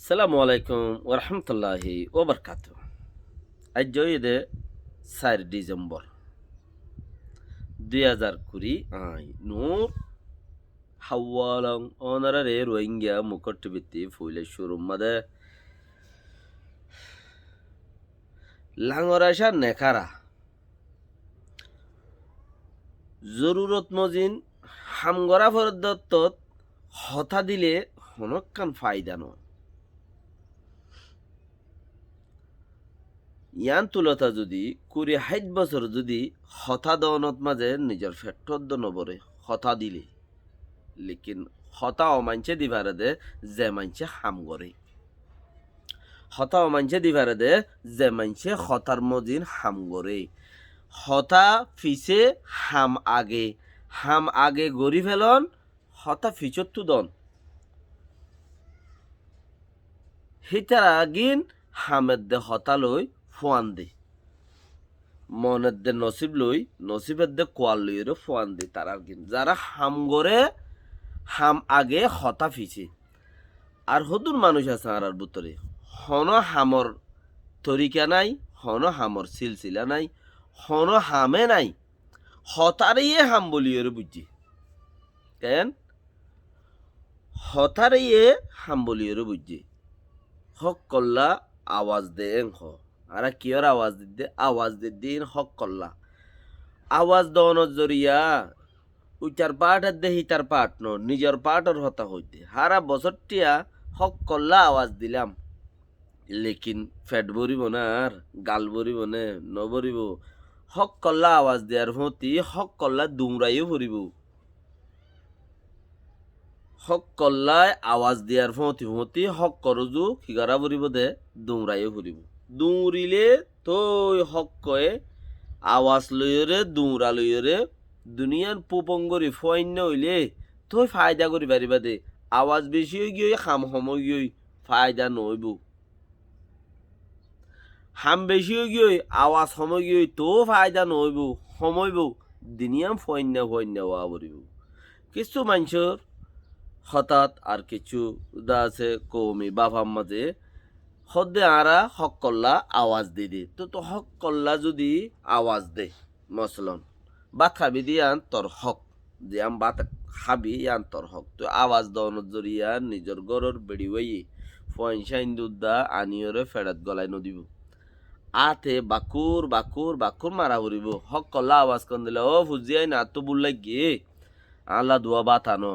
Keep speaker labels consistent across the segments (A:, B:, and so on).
A: সালামু আলাইকুম ওরহমতুল্লাহি ওবরকাত। আজ জয়দে 4 ডিসেম্বর 2020 আই নূর হাওয়ালং অনারারে রোহিঙ্গা মুকট্টিবিত্তি ফুইলে শুরুম মাদে লাঙরাশা নেখারা জরুরত মজিন হামগরা ফরদত্তত হতা দিলে হনকান ফায়দা ন ইয়ান তুলতা যদি 60 বছর যদি হতা দনত মাঝে নিজের ফেট্টদ নবরে হতা দিলে লেকিন হতা অমানছে দিবারে দে যে মানছে হাম করে হতা অমানছে দিবারে দে যে মানছে হতার মজিন হাম করে হতা ফিসে হাম আগে গড়ি ফেলন হতা ফিচত দন হিতার আগিন হামের দে হতা লই ফোয়ান দে মনের দে নসিব লই নসিবের দে কোয়াল লই ফোয়ান দে তার আগিন যারা হাম গড়ে হাম আগে হতা ফিছে আর হদুর মানুষ আছে আর ভিতরে হন হামর তরিকা নাই হন হামর সিলসিলা নাই হন হামে নাই হতারিয়ে হাম বলিয়ে বুঝছি কেন হতারিয়ে হাম বলিয়ে বুঝছি হক কল্লা আওয়াজ দে হ আর কিয়র আওয়াজ দিন হক কল্লা আওয়াজ দনের জরিয়া উইটার পাট দে হিতার পাট ন নিজের পাটর হতা হইতে হারা বছরটিয়া হক কল্লা আওয়াজ দিলাম লেকিন ফেট ভরিব না আর গাল ভরিব নে নভরিব হক কল্লা আওয়াজ দেওয়ার হতি হক কল্লা দুমরাইও ভরিব হক কল্লায় আওয়াজ দেওয়ার হতি হক করজু খিগারা ভরিব দে দুমরাইও ভরিব দুমরিলে তই হক কয়ে আওয়াজ লইরে দুমরা লইরে দুনিয়ার পুপঙ্গরি ফয়ন্য হইলে তই ফায়দা করি পারিবা দে আওয়াজ বেশি হয়ে গিয়ে খাম সময় গিয়ে ফায়দা নইব হাম বেশি হয়ে গিয়ে আওয়াজ সময় গিয়ে তো ফায়দা নইব সময়ব দুনিয়াম ফয়ন্য হওয়া পড়িব কিছু মানুষের হঠাৎ আর কিছু দা আছে কৌমি বাভার মাঝে হদ্দে আরা হক কল্লা আওয়াজ দি তো হক কল্লা যদি আওয়াজ দে মসলন বাত খাবি দিয়ান তোর হক যে আম বাত খাবি ইয়ান তোর হক তো আওয়াজ দনত জরিয়া নিজের গরর বেড়ি ওই পয়সা ইন্দুদ্দা আনিয়রে ফেরত গলায় নদিব আতে বাকুর মারা হরিব হক কল্লা আওয়াজ কন দিলে ও ফুজিয়াই না তো বুল্লাই গিয়ে আল্লাহ দুয়া বাতানো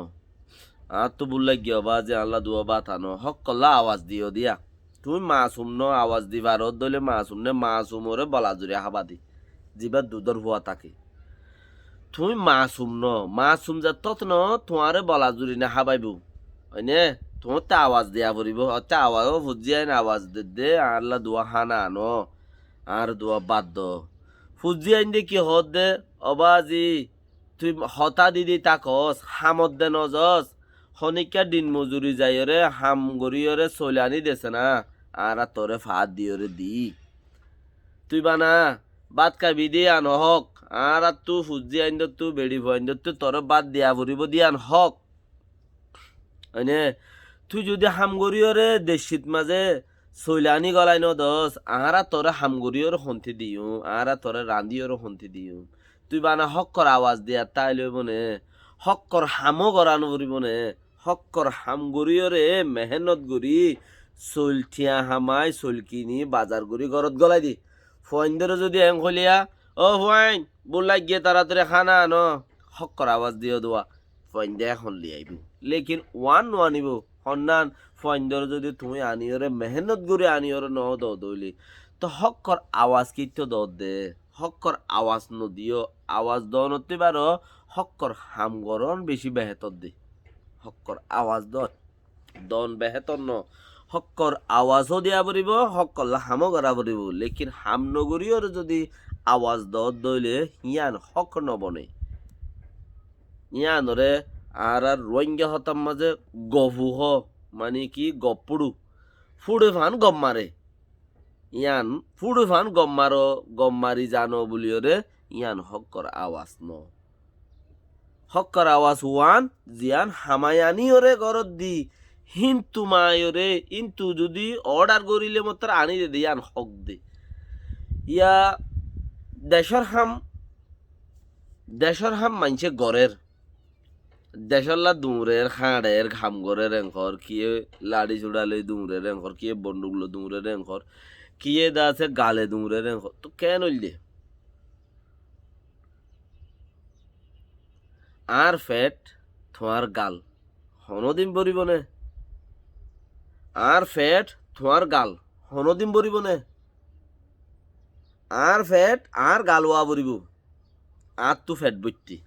A: আর তো বুল্লাই গিয়ে বা যে আল্লাহ দুয়া বাতানো হক কল্লা আওয়াজ দিও দিয়া তুমি মাসুম ন আওয়াজ দিবার দলে মাসুম নে মাসুমরে বলা জুড়ে হাবা দি জিবার দুধর হুয়া থাকে তুমি মাসুম যা তত ন তোমারে বলা জুড়ি না হাবাইব হয়নে তোমার তে আওয়াজ দিয়া পড়িব তা আওয়াজ ফুজিয়াই না আওয়াজ দে আল্লাহ দুয়া হানা আনো আর দুয়া বাদ দ ফুজিয়াই দে কি হদ দে অবাজি তুই হতা দিদি তাকস হামত দে নজস হনিকা দিন মজুরি যাইরে হাম গরিয়রে চলানি দেছে না আর তোরে ফাঁদ দিয়রে দি তুই বানা বাদ কাবি দি আন হক আর তু ফুজি আইন তু বেড়ি ভইন তু তোর বাদ দিয়া ভরিব দিয়ান হক হয়নে তুই যদি হামগরিয়রে দেশিত মাঝে চলানি গলাই ন দস আহারা তোরে হামগরিয়র হন্তি দিও আহারা তোরে রান্দিয়র হন্তি দিও তুই বানা হক্কর আওয়াজ দিয়া তাই লইব নে হক্কর হামো গড়ানো পড়িব নে হক্কর হাম গরিয়রে মেহনত গরি চলঠিয়া হামাই চলকিনি বাজার গরি ঘরত গলাই দি ফইনদরে যদি এং হলিয়া ও ফাইন বললাই গিয়ে তাড়াতাড়ি খানা আনো হক্কর আওয়াজ দিও দোয়া ফইন্দে এখন লিয়াইব লেকিন ওয়ান আনিব সন্ধান ফইন্দর যদি তুমি আনিয়রে মেহনত গরি আনিয়রে ন দইলি তো হক্কর আওয়াজ কিতো দে হক্কর আওয়াজ নদিও আওয়াজ দনতে পারো হক্কর হাম গরন বেশি বেহেতর দে হক্কর আওয়াজ দন বেহেতর ন হক্কর আওয়াজও দিয়া পড়িব হক্কর হামও করা পড়িব লেকিন হাম নগরীয়র যদি আওয়াজ দইলে হিয়ান হক নবনে ইয়ানরে আর রোহিঙ্গা হতাম মাঝে গভুহ মানে কি গপুড়ু ফুড়ে ফান গম মারে ইয়ান ফুড়ে ফান গম মারি জানো বলিওরে ইয়ান হক্কর আওয়াজ ন হক্কর আওয়াজ ওয়ান জিয়ান হামায়ানি ওরে গরত দি কিন্তু মায়রে কিন্তু যদি অর্ডার করিলে মতো আনি দে দিয়ান হক দে ইয়া দেশর হাম মানছে গড়ের দেশল্লা দুমরের খাঁড়ের ঘাম গড়ের রেঙ্কর কিয়ে লাড়ি চুড়ালে দুমরের রেঙ্কর কিয়ে বন্দুকলো দুমরের রেঙ্কর কিয়ে দা আছে গালে দুমরের রেঙ্কর তো কেন হইলে আর ফেট তোমার গাল হনদিন বরিব নে আর ফেট তোমার গাল হনদিন বরিব নে আর ফেট আর গাল ওয়া বরিব আর তু ফেট বইতি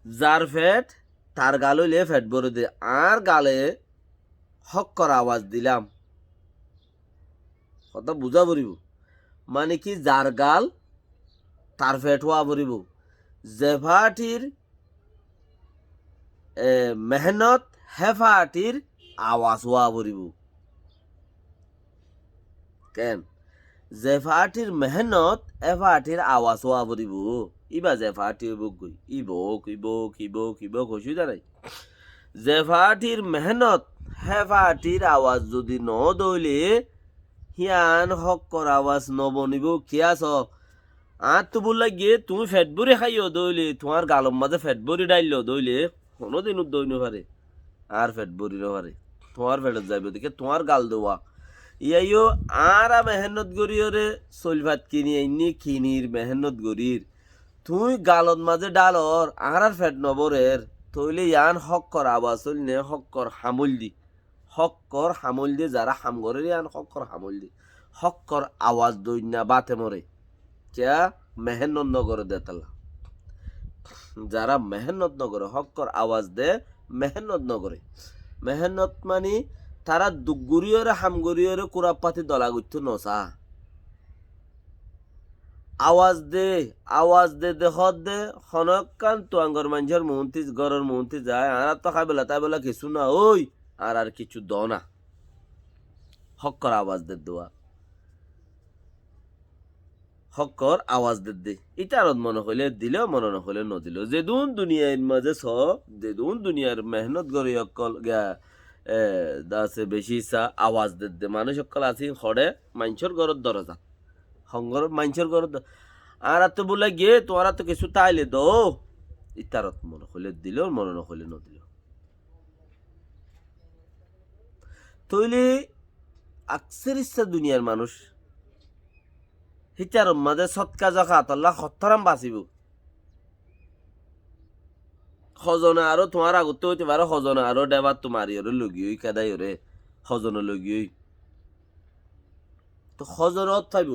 A: যার ফেট তার গাল হইলে ফেট বরে দে আর গালে হক করা আওয়াজ দিলাম কথা বুঝা পড়িব মানে কি যার গাল তার ফেট হওয়া পড়িব জেফাটির মেহনত হেফাটির আওয়াজ হওয়া পড়িব কেন জেফাটির মেহনত এফাটির আওয়াজ হওয়া পড়িব ইবা জেফাটি গই ইবক ইবক ইবক ইবক হইছু জানাই জেফাটির মেহনত হেফাটির আওয়াজ যদি ন দইলে হিয়ান হক্কর আওয়াজ নবনিব কিয়াছ আর তো বললা গিয়ে তুমি ফেট বরি খাইও দইলে তোমার গালম মাঝে ফেট বরি ডাইল দইলে কোনোদিন দইন পারে আর ফেট বরি পারে তোমার ফেটত যাইব দেখে তোমার গাল দেওয়া ইয়াইও আর মেহনত গরিয়রে চলভাত কিনি আইনি খিনির মেহনত গরির তুই গালত মাঝে ডালর আর ফেট নবরের তইলে ইয়ান হক্কর আওয়াজ চলনে হক্কর হামল দি যারা হাম করে ইয়ান হক্কর হামল দি হক্কর আওয়াজ দই না বাতে মরে क्या मेहनत नगरे देतला যারা মেহনত নগরে হক্কর আওয়াজ দে মেহনত নগরে মেহনত মানি তারা দুগুরিয়রে হামগুরিয়রে কুরাপাতি দলা গুচ্ছ নসা আওয়াজ দে দেখত দে হনকান তোয়াঙ্গর মানুষের মুহন্তি গরের মুহন্তি যায় আর তো খাইবেলা তাই বেলা কিছু না ওই আর কিছু দ না হক্কর আওয়াজ দে দোয়া হক্কর আওয়াজ দে ইটারত মনে হইলে দিলেও মনে নহলে নদিলেও যেদুন দুনিয়ার মাঝে যেদুন দুনিয়ার মেহনত গরি অকল দাসে বেশি ইচ্ছা আওয়াজ দে মানুষ অকল আছি হরে মানুষের ঘরের দরজা হঙ্গর মানুষের ঘরের আর তো বলে গিয়ে তোরা তো কিছু তাইলে দো ইটারত মনে হইলে দিলেও মনে নহলে নদিলেও তৈলে আকসের ইচ্ছা দুনিয়ার মানুষ হিচার মাঝে সৎকা জখা তল্লা হত্তরাম বাঁচিব হজনে আরো তোমার আগতে হইতে পারো হজনে আরো ডেবার তোমার ইরে লগিয়ে কেদাই রে হজনে লগিয়ে তো হজনত থাইব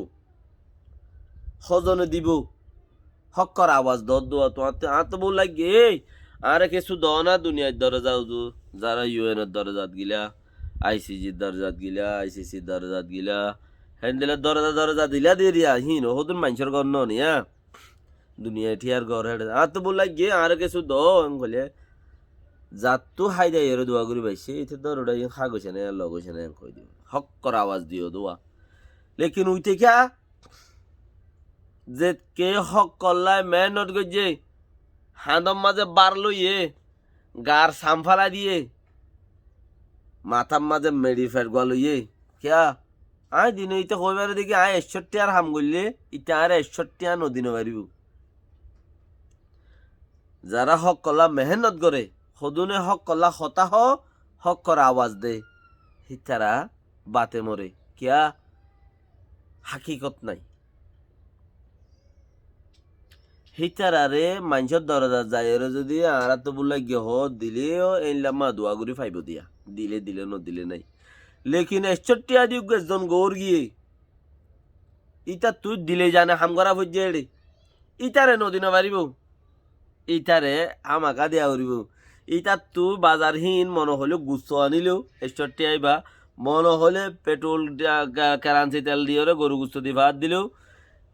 A: হজনে দিব হক্কর আওয়াজ দোয়া তোমার আর তো বল লাগে আরে কিছু দ না দুনিয়ার দরজা যারা ইউএনের দরজাত গিলা আইসিজির দরজাত গিলা আইসিসির দরজাত গিলা হ্যান্ডেলের দরজা দিলা দিয়ে দিয়া হিন হতুন মানুষের ঘর নিয়া দুনিয়ায় ঠিয়ার ঘর হেঁটে আর তো বললাই গিয়ে আর কিছু দলে যাত তো হাই দেয় এর দোয়া করি পাইছে এতে দরটা খা গেছে না লগ হয়েছে না কই দিব হক কর আওয়াজ দিও দোয়া লেকিন উইতে কে যে কে হক করলাই মেহনত গজে হাঁদম মাঝে বার লইয়ে গার সামফালা দিয়ে মাথার মাঝে মেডি ফেট গোয়া লইয়ে কেয়া আয় দিন ইতে কইবার দেখি আয় ৬১ আর হাম করলে ইটা আর ৬১ আর নদিন পারিব যারা হক কলা মেহনত করে সদুনে হক কলা হতাহ হক করা আওয়াজ দে হিতারা বাতে মরে কিয়া হাকিকত নাই হিতারারে মানুষের দরজা যায় যদি আর তো বললে গেহ দিলেও এইলামা দোয়া করি ফাইব দিয়া দিলে নদিলে নাই লেকিন ৬১ আদি জন গৌর গিয়ে ইটা তুই দিলে জানে হাম করা বুঝে রে ইটারে নদীন পারিব ইটারে আমাকা দেয়া করিব ইটা তুই বাজারহীন মনে হলে গুচ্ছ আনিলেও ৬১ আইবা মনে হলে পেট্রোল কেরাঞ্চি তেল দিয়ে গরু গুচ্ছ দিয়ে ভাত দিলেও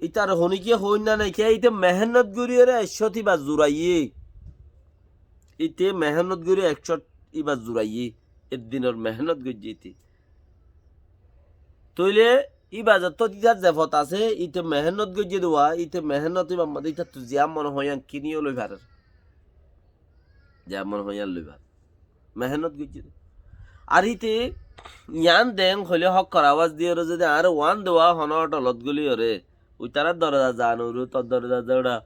A: ইটার হনিকে হইন না নাই খেয়ে ইতে মেহনত করিয়ে ৬০ বা জুড়াইয়ে ইতে মেহনত করি ৬০ বা জুড়াইয়ে একদিনের মেহনত গজিয়ে তইলে ই বাজার তো ইটার জেফত আছে ইতে মেহনত গজিয়ে দেওয়া ইতে মেহনত ইটা তো জিয়া মনে হয় কিনিও লই ভারের যেমন হইয়ার লইবা মেহনত গেছি আর ইতে ইয়ান দেং হইলে হকর আওয়াজ দিয়ে যদি আর ওয়ান দেওয়া হন টলত গুলি ওরে ওই তারা দরজা জানো তোর দরজা দৌড়া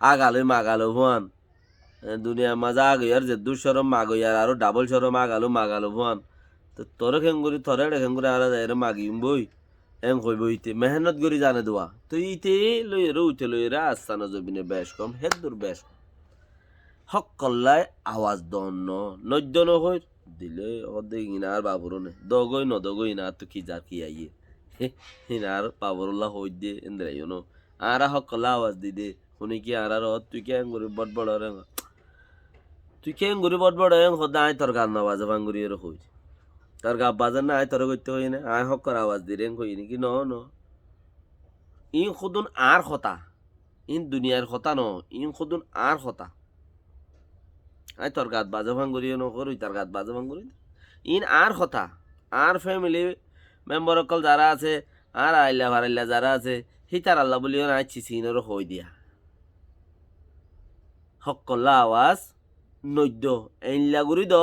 A: আগালো মাগালো ভুয়ান দুনিয়া মাজা আগইয়ার যে দু সরম মাগইয়ার আরো ডাবল সরম মাগালো ভুয়ান তো তোর খেঙ্গুরি তোরে খেঙ্গুরি আর এর মাগিম বই এম কইব ইতে মেহনত করি জানে দোয়া তো ইতে লইরে উঠে লইরে আসানো জবিনে বেশ কম হেদ দূর বেশ কম হক কল্লায় আওয়াজ দন নদ্য নহই দিলে অর্ধেক ইনার বাবুর নে দগই নদগই ইনার তো কি যার কি আইয়ে ইনার বাবুরুল্লাহ হই দে এন্দ্রাইও ন আরা হক কল্লা আওয়াজ দি দে শুনি কি আর তুই কেন করি বট বড় রে তুই কেন করি বট বড় সদায় তোর গান না বাজা ভাঙ্গুরি এর হই তোর গা বাজার না আয় তোর করতে হই না আয় হক কর আওয়াজ দি রে কই নাকি ন ইন খুদুন আর কথা ইন দুনিয়ার কথা ন ইন খুদুন আর কথা আয় তোর গাত বাজা ভাঙ্গুরিও নকরই তার গাত বাজা ভাঙ্গুরি ইন আর কথা আর ফ্যামিলি মেম্বার অকল যারা আছে আর আইলা ভারাইলা যারা আছে হিতার আল্লাহ বলিও না চিচিনের হই দিয়া হকল্লা আওয়াজ নদ্য এইলা গুড়ি দ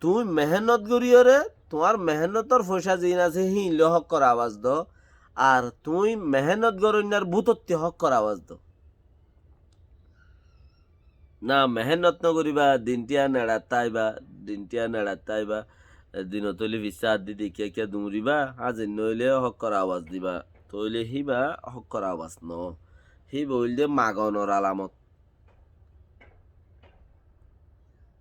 A: তুই মেহনত করিয়রে তোমার মেহনতর পয়সা জিন আছে হিল হক কর আওয়াজ দ আর তুই মেহনত গরইনার ভূতত্তি হক কর আওয়াজ দ না মেহনত নকরিবা দিনটিয়া নেড়াতাইবা দিনতলি ভিসা দি দেখিয়া কিয়া দুমরিবা আজ নইলে হক কর আওয়াজ দিবা তইলে হিবা হক কর আওয়াজ ন হি বইল দে মাগনর আলামত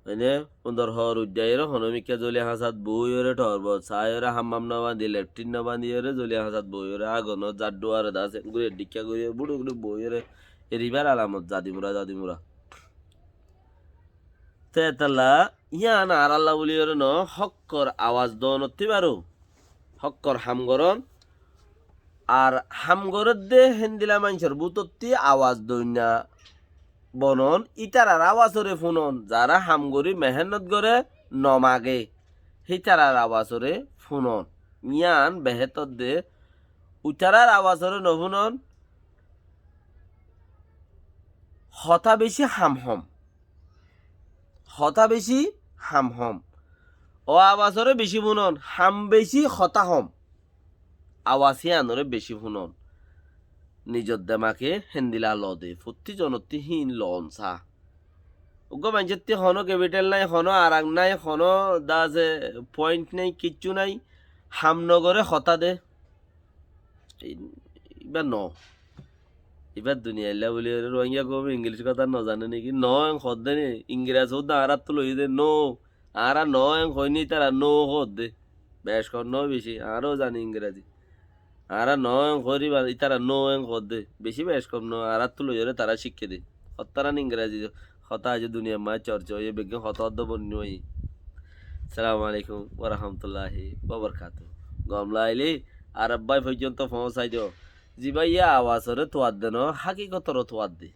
A: এনে সুন্দর হর উদ্যায়ের হনমিকা জলি হাসাত বইরে ঠরব সায়রে হাম্মাম না বান্ধি লেফটিন না বান্ধিরে জলি হাসাত বইরে আগন জাড্ডুয়ারে দাসে গুড়ে ডিক্কা গুড়িয়ে বুড়ো গুড়ি বইরে এরিবার আলামত জাদিমুরা তেতালা ইয়ান আর আল্লাহ বলিয়রে ন হক্কর আওয়াজ দনতি বারো হক্কর হামগরন আর হামগরের দে হেন্দিলা মানুষের বুতত্তি আওয়াজ দইনা বনন ইতারার আওয়াজরে ফুনন যারা হামগরি মেহনত করে নমাগে হিতারার আওয়াজরে ফুনন ইয়ান বেহেতর দে উতারার আওয়াজরে নফুনন হতা বেশি হামহম ও আওয়াজরে বেশি ফুনন হাম বেশি হতাহম আওয়াজে আনরে বেশি ফুনন নিজর দেমাকে হেন্দিলা লদে ফুর্তি জনতি হিন লনসা উগ্র মানুষের হনো ক্যাপিটাল নাই হনো আরাং নাই হনো দাসে পয়েন্ট নাই কিচ্ছু নাই হামনগরে হতা দে এবার এবার দুনিয়া এলা বলি রোহিঙ্গা কম ইংলিশ কথা নজানে নাকি হদ দে ইংরেজ হদ আর তো লই দে আর হয়নি তারা হদ দে বেশ কর বেশি আরও জানি ইংরেজি আর করিবার তারা হদ দে বেশি বেশ কম আর তো লই তারা শিখে দে হত্যারা ইংরেজি হতা আজ দুনিয়া মায় চর্চা হয়ে বিজ্ঞান হত বন্য সালাম আলাইকুম ওরহামতুল্লাহি বাবরকাতু গমলা আইলি আর আব্বাই পর্যন্ত পৌঁছাই দিও জিবাইয়া আওয়াজরে তোয়ার দেন হাকিকতর তোয়ার দে